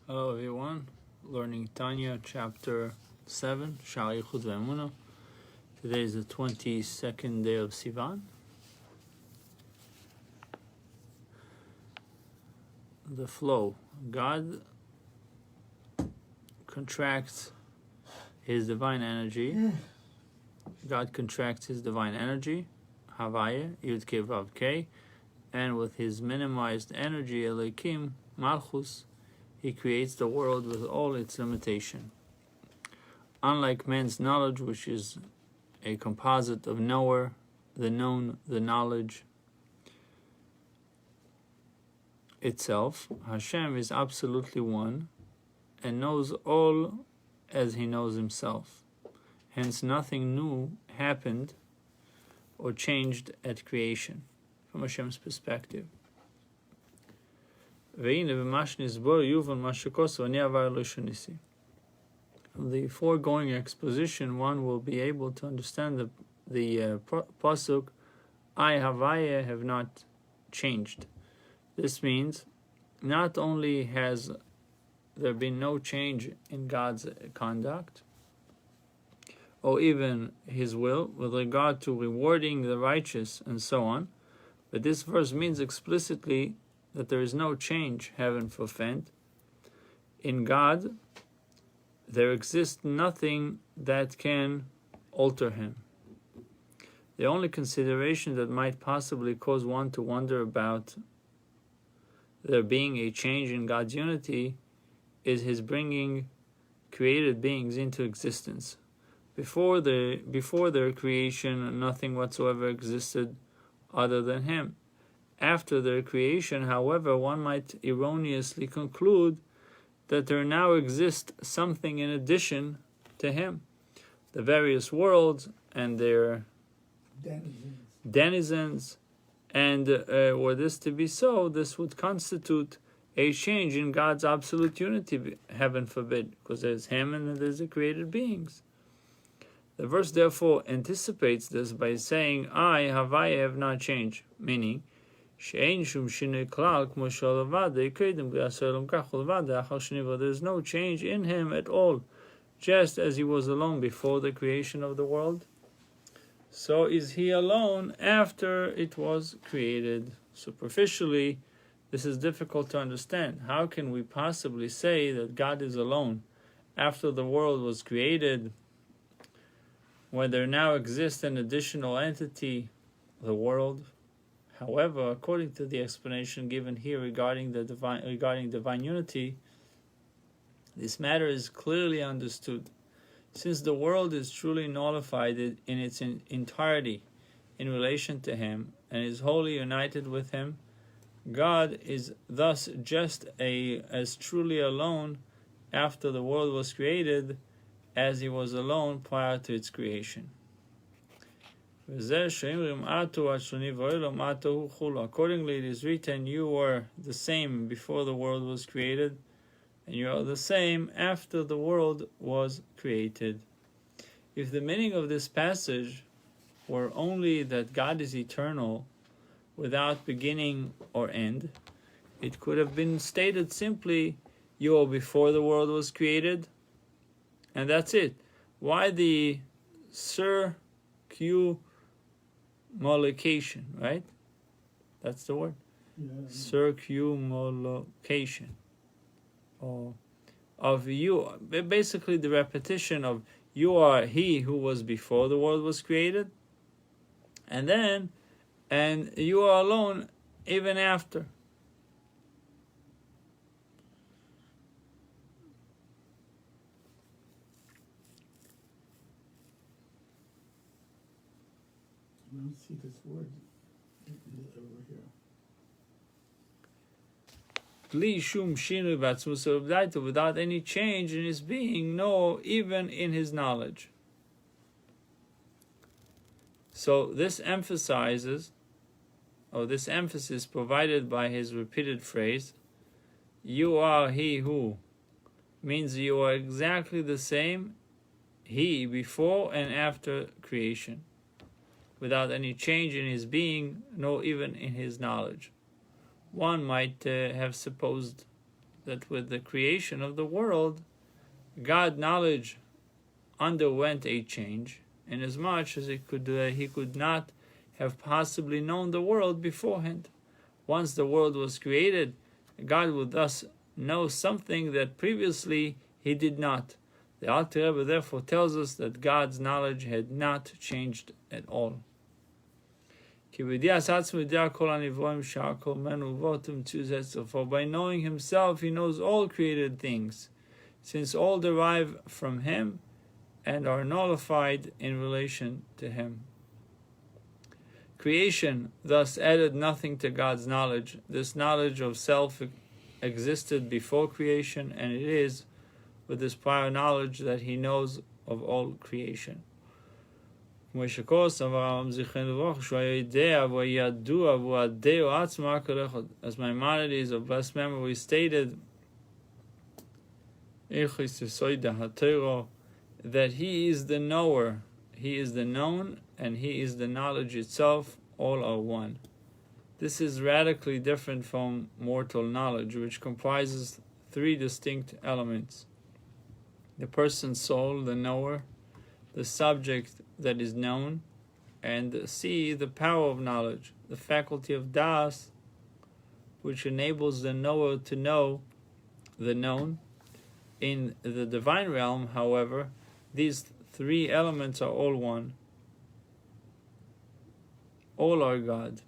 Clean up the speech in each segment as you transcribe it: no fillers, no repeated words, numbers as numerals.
Hello everyone, learning Tanya chapter 7, Shaar HaYichud Vehaemuna. Today is the 22nd day of Sivan. The flow. God contracts his divine energy. God contracts his divine energy, Havaya, Yud Ke Vav Ke, and with his minimized energy, Elokim, Malchus, he creates the world with all its limitation. Unlike man's knowledge, which is a composite of knower, the known, the knowledge itself, Hashem is absolutely one and knows all as he knows himself. Hence nothing new happened or changed at creation from Hashem's perspective. From the foregoing exposition, one will be able to understand the pasuk, I Havaya have not changed. This means not only has there been no change in God's conduct or even his will with regard to rewarding the righteous and so on, but this verse means explicitly that there is no change, heaven forfend. In God, there exists nothing that can alter him. The only consideration that might possibly cause one to wonder about there being a change in God's unity is his bringing created beings into existence. Before their creation, nothing whatsoever existed other than him. After their creation, however, one might erroneously conclude that there now exists something in addition to him. The various worlds and their denizens. And were this to be so, this would constitute a change in God's absolute unity, heaven forbid, because there's him and there's the created beings. The verse therefore anticipates this by saying, I, Havaya, have not changed, meaning, there's no change in him at all. Just as he was alone before the creation of the world, so is he alone after it was created. Superficially, this is difficult to understand. How can we possibly say that God is alone after the world was created, when there now exists an additional entity, the world? However, according to the explanation given here regarding divine unity, this matter is clearly understood. Since the world is truly nullified in its entirety in relation to him and is wholly united with him, God is thus just as truly alone after the world was created as he was alone prior to its creation. Accordingly, it is written, you were the same before the world was created, and you are the same after the world was created. If the meaning of this passage were only that God is eternal, without beginning or end, it could have been stated simply, you are before the world was created, and that's it. Why the circumlocution, right? That's the word. Yeah. Circumlocution. Of you, basically the repetition of you are he who was before the world was created, and you are alone even after. I don't see this word over here. Without any change in his being, no, even in his knowledge. So this emphasis provided by his repeated phrase, you are he who, means you are exactly the same, he before and after creation, without any change in his being, nor even in his knowledge. One might have supposed that with the creation of the world, God's knowledge underwent a change, inasmuch as he could not have possibly known the world beforehand. Once the world was created, God would thus know something that previously he did not. The Alter Rebbe therefore tells us that God's knowledge had not changed at all. For by knowing himself, he knows all created things, since all derive from him and are nullified in relation to him. Creation thus added nothing to God's knowledge. This knowledge of self existed before creation, and it is with this prior knowledge that he knows of all creation. As Maimonides of blessed memory stated that he is the knower, he is the known, and he is the knowledge itself, all are one. This is radically different from mortal knowledge, which comprises three distinct elements: the person's soul, the knower, the subject that is known, and C, the power of knowledge, the faculty of das, which enables the knower to know the known. In the divine realm, however, these three elements are all one. All are God.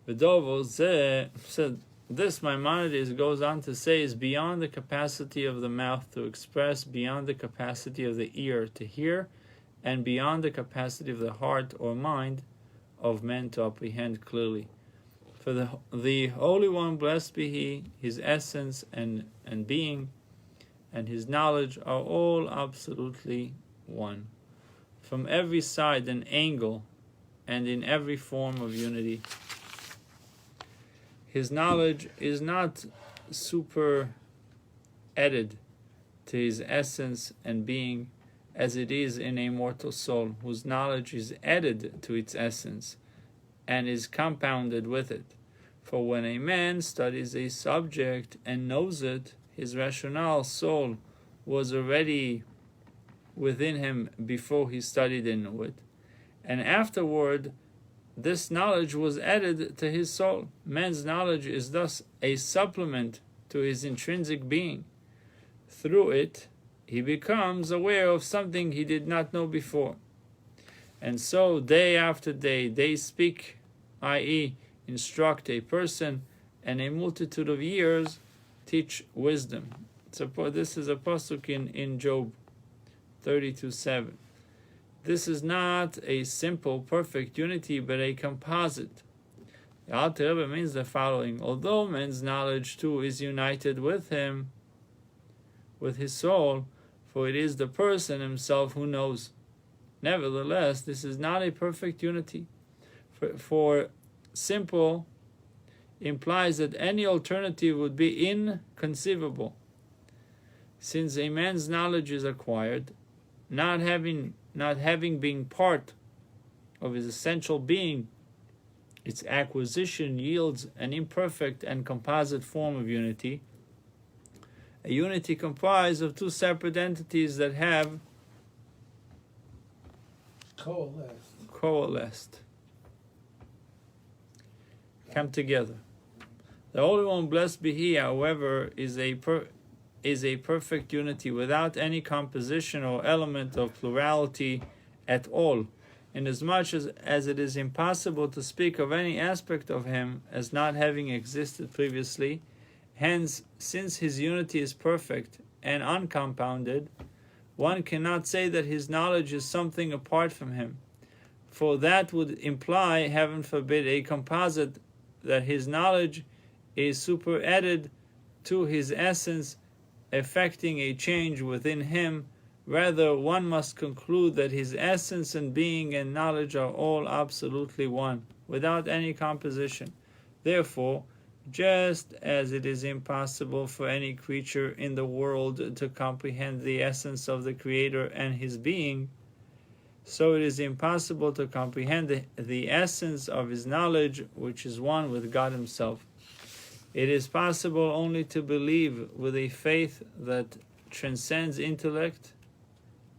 Said this, Maimonides goes on to say, is beyond the capacity of the mouth to express, beyond the capacity of the ear to hear, and beyond the capacity of the heart or mind of men to apprehend clearly. For the Holy One, blessed be He, His essence and being, and His knowledge are all absolutely one, from every side and angle, and in every form of unity. His knowledge is not super added to his essence and being, as it is in a mortal soul, whose knowledge is added to its essence and is compounded with it. For when a man studies a subject and knows it, his rational soul was already within him before he studied and knew it, and afterward this knowledge was added to his soul. Man's knowledge is thus a supplement to his intrinsic being. Through it, he becomes aware of something he did not know before. And so, day after day, they speak, i.e., instruct a person, and a multitude of years teach wisdom. So this is a pasuk in Job 32:7. This is not a simple, perfect unity, but a composite. The Alter Rebbe means the following: although man's knowledge too is united with him, with his soul, for it is the person himself who knows. Nevertheless, this is not a perfect unity, for simple implies that any alternative would be inconceivable. Since a man's knowledge is acquired, not having been part of his essential being, its acquisition yields an imperfect and composite form of unity, a unity comprised of two separate entities that have coalesced, come together. The Holy One, blessed be He, however, is a perfect unity without any composition or element of plurality at all, inasmuch as it is impossible to speak of any aspect of Him as not having existed previously. Hence, since His unity is perfect and uncompounded, one cannot say that His knowledge is something apart from Him, for that would imply, heaven forbid, a composite, that His knowledge is superadded to His essence, effecting a change within Him. Rather, one must conclude that His essence and being and knowledge are all absolutely one, without any composition. Therefore, just as it is impossible for any creature in the world to comprehend the essence of the Creator and His being, so it is impossible to comprehend the essence of His knowledge, which is one with God Himself. It is possible only to believe with a faith that transcends intellect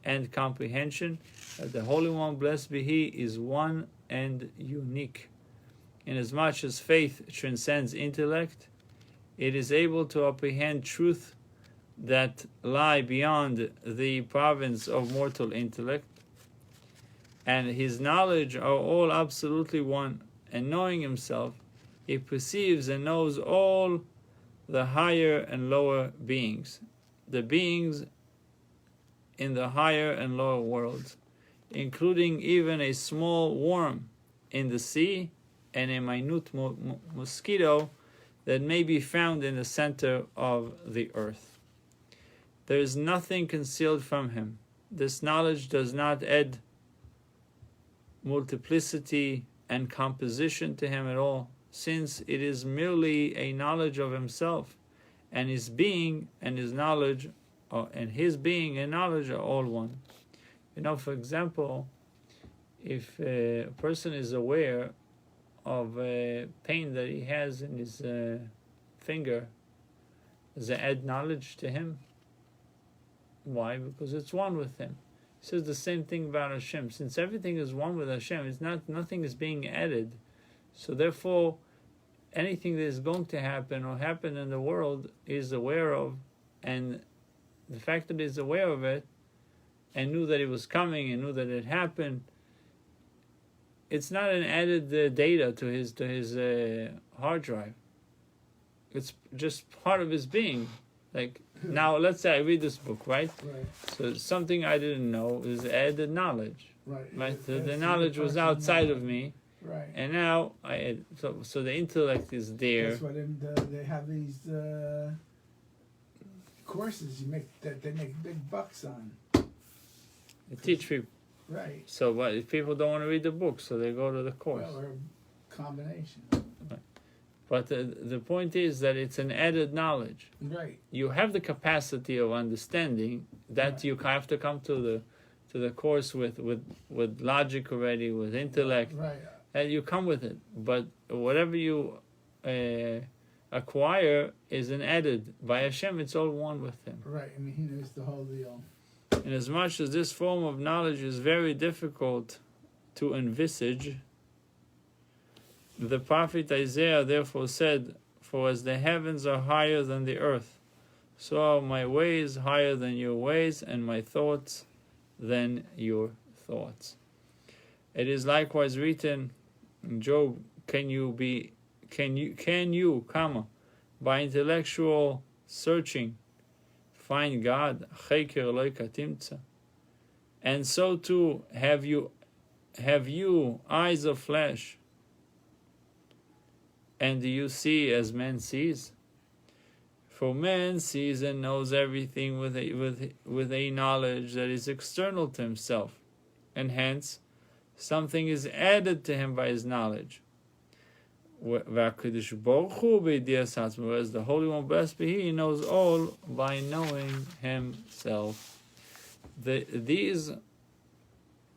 and comprehension that the Holy One, blessed be He, is one and unique. Inasmuch as faith transcends intellect, it is able to apprehend truth that lie beyond the province of mortal intellect, and His knowledge are all absolutely one, and knowing Himself, He perceives and knows all the higher and lower beings, the beings in the higher and lower worlds, including even a small worm in the sea and a minute mosquito that may be found in the center of the earth. There is nothing concealed from Him. This knowledge does not add multiplicity and composition to Him at all, since it is merely a knowledge of Himself, and His being and His knowledge and His being and knowledge are all one. For example, if a person is aware of a pain that he has in his finger, does it add knowledge to him? Why? Because it's one with Him. He says the same thing about Hashem. Since everything is one with Hashem, nothing is being added. So therefore, anything that is going to happen or happen in the world is aware of, and the fact that he's aware of it and knew that it was coming and knew that it happened, it's not an added data to his hard drive. It's just part of his being. Like now, let's say I read this book, right? Right. So something I didn't know is added knowledge. Right. The knowledge was outside of me. Right. And now so the intellect is there. That's why they have these courses they make big bucks on. They teach people. Right. So what if people don't want to read the book, so they go to the course? Well, or a combination. Right. But the point is that it's an added knowledge. Right. You have the capacity of understanding that. Right. You have to come to the course with logic already, with intellect. Right. And you come with it. But whatever you acquire is an added. By Hashem, it's all one with Him. Right. I mean, He knows the whole deal. And as much as this form of knowledge is very difficult to envisage, the prophet Isaiah therefore said, "For as the heavens are higher than the earth, so are my ways higher than your ways, and my thoughts than your thoughts." It is likewise written in Job, can you, by intellectual searching, find God? And so too have you eyes of flesh, and do you see as man sees? For man sees and knows everything with a knowledge that is external to himself, and hence something is added to him by his knowledge. Whereas the Holy One, blessed be He, knows all by knowing Himself. These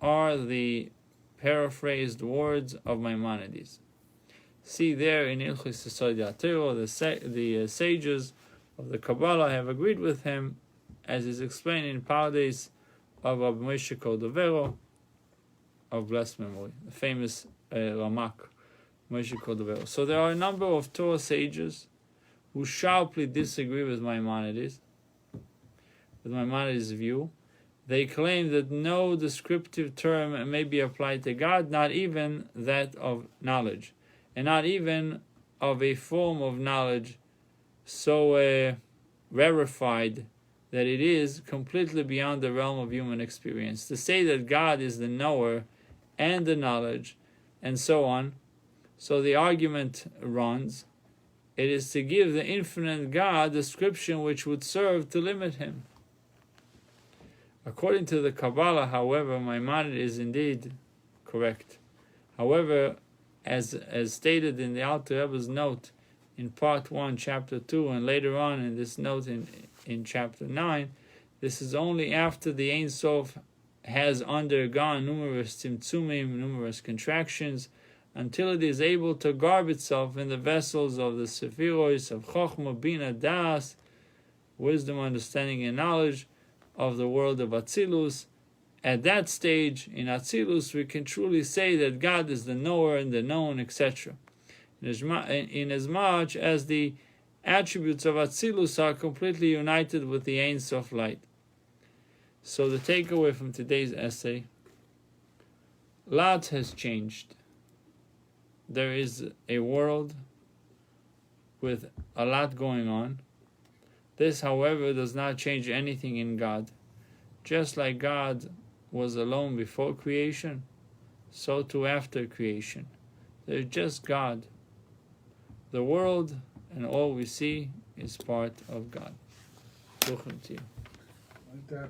are the paraphrased words of Maimonides. See there in Ilchis Yesod HaTorah, the sages of the Kabbalah have agreed with him, as is explained in Pardes of Rabbi Menashe Amitay, of blessed memory, the famous Ramak. So there are a number of Torah sages who sharply disagree with Maimonides' view. They claim that no descriptive term may be applied to God, not even that of knowledge, and not even of a form of knowledge so rarefied that it is completely beyond the realm of human experience. To say that God is the knower and the knowledge, and so on. So the argument runs, it is to give the infinite God a description which would serve to limit Him. According to the Kabbalah, however, Maimonides is indeed correct. However, as stated in the Alter Rebbe's note in Part 1, Chapter 2, and later on in this note in Chapter 9, this is only after the Ein Sof has undergone numerous tzimtzumim, numerous contractions, until it is able to garb itself in the vessels of the Sephiros of Chochmah, Bina, Das, wisdom, understanding, and knowledge of the world of Atzilus. At that stage, in Atzilus, we can truly say that God is the knower and the known, etc. Inasmuch as the attributes of Atzilus are completely united with the Ein Sof light. So the takeaway from today's essay, lot has changed. There is a world with a lot going on. This, however, does not change anything in God. Just like God was alone before creation, so too after creation. There is just God. The world and all we see is part of God. Like that.